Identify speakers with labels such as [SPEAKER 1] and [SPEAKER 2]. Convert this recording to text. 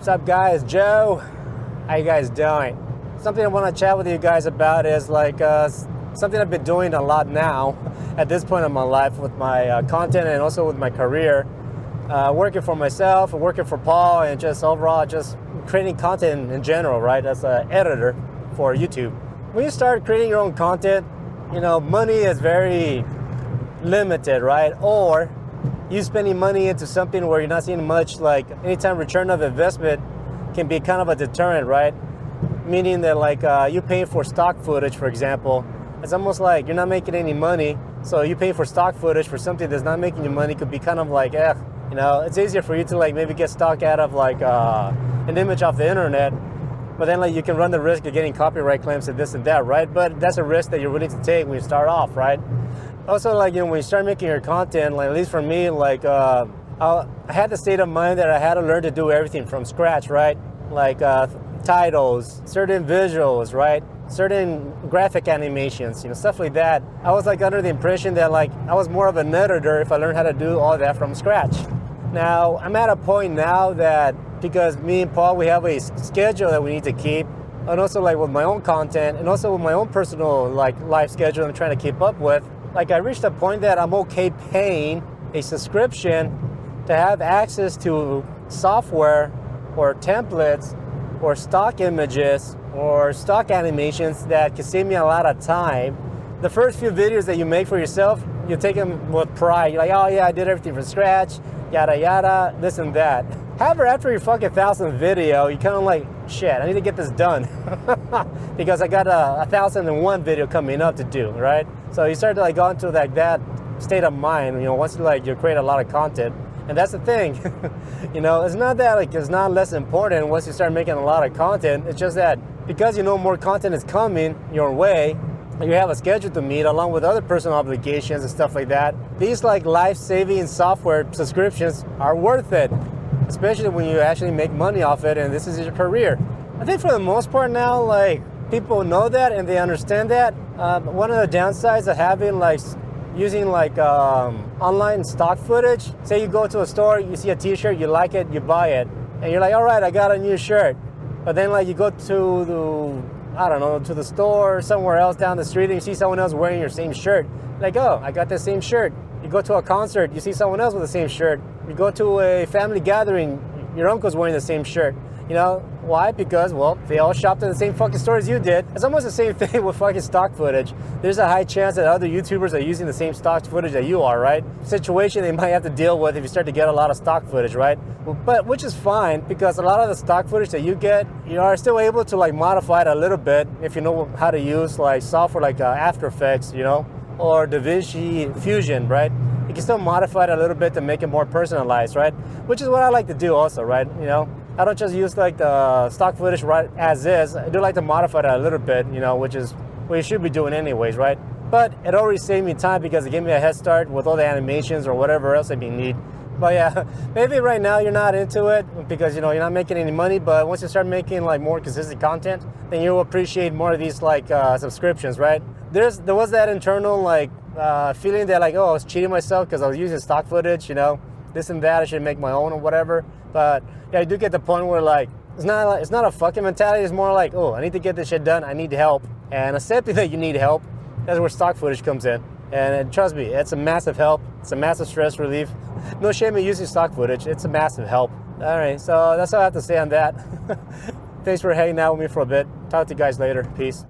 [SPEAKER 1] What's up, guys? Joe. How you guys doing? Something I want to chat with you guys about is like something I've been doing a lot now at this point in my life with my content and also with my career. Working for myself, working for Paul, and just overall just creating content in general, right? As an editor for YouTube. When you start creating your own content, you know, money is very limited, right? Or you spending money into something where you're not seeing much, like anytime return of investment can be kind of a deterrent, right? Meaning that like you paying for stock footage, for example, it's almost like you're not making any money. So you pay for stock footage for something that's not making you money could be kind of like, you know, it's easier for you to like maybe get stock out of like an image off the internet, but then like you can run the risk of getting copyright claims and this and that, right? But that's a risk that you're willing to take when you start off, right? Also, like, you know, when you start making your content, like at least for me, like I had the state of mind that I had to learn to do everything from scratch, right? Like titles, certain visuals, right? Certain graphic animations, you know, stuff like that. I was like under the impression that like I was more of an editor if I learned how to do all that from scratch. Now, I'm at a point now that because me and Paul, we have a schedule that we need to keep, and also like with my own content and also with my own personal like life schedule I'm trying to keep up with, like I reached a point that I'm okay paying a subscription to have access to software or templates or stock images or stock animations that can save me a lot of time. The first few videos that you make for yourself, you take them with pride. You're like, oh yeah, I did everything from scratch, yada yada, this and that. However, after your fucking 1,000th video, you kind of like, shit, I need to get this done because I got a 1,001 video coming up to do, right? So you start to like go into like that state of mind, you know, once you create a lot of content. And that's the thing, you know, it's not that like it's not less important once you start making a lot of content. It's just that because you know more content is coming your way, you have a schedule to meet along with other personal obligations and stuff like that. These like life-saving software subscriptions are worth it, especially when you actually make money off it and this is your career. I think for the most part now, like people know that and they understand that. One of the downsides of having like using like online stock footage, say you go to a store, you see a t-shirt, you like it, you buy it, and you're like, all right, I got a new shirt. But then like you go to the store or somewhere else down the street and you see someone else wearing your same shirt. Like, oh, I got the same shirt. You go to a concert, you see someone else with the same shirt. You go to a family gathering, your uncle's wearing the same shirt. You know, why? Because, well, they all shopped at the same fucking store as you did. It's almost the same thing with fucking stock footage. There's a high chance that other YouTubers are using the same stock footage that you are, right? Situation they might have to deal with if you start to get a lot of stock footage, right? But which is fine because a lot of the stock footage that you get, you are still able to like modify it a little bit if you know how to use like software like After Effects, you know, or DaVinci Fusion, right? You can still modify it a little bit to make it more personalized, right? Which is what I like to do also, right? You know, I don't just use like the stock footage right as is. I do like to modify it a little bit, you know, which is what you should be doing anyways, right? But it already saved me time because it gave me a head start with all the animations or whatever else I may need. But yeah, maybe right now you're not into it because, you know, you're not making any money, but once you start making like more consistent content, then you'll appreciate more of these like subscriptions, right? There was that internal like feeling that like, oh, I was cheating myself because I was using stock footage, you know, this and that, I should make my own or whatever. But yeah, I do get the point where like it's not a fucking mentality. It's more like, oh, I need to get this shit done. I need help, and accepting that you need help. That's where stock footage comes in. And trust me, it's a massive help. It's a massive stress relief. No shame in using stock footage. It's a massive help. All right, so that's all I have to say on that. Thanks for hanging out with me for a bit. Talk to you guys later. Peace.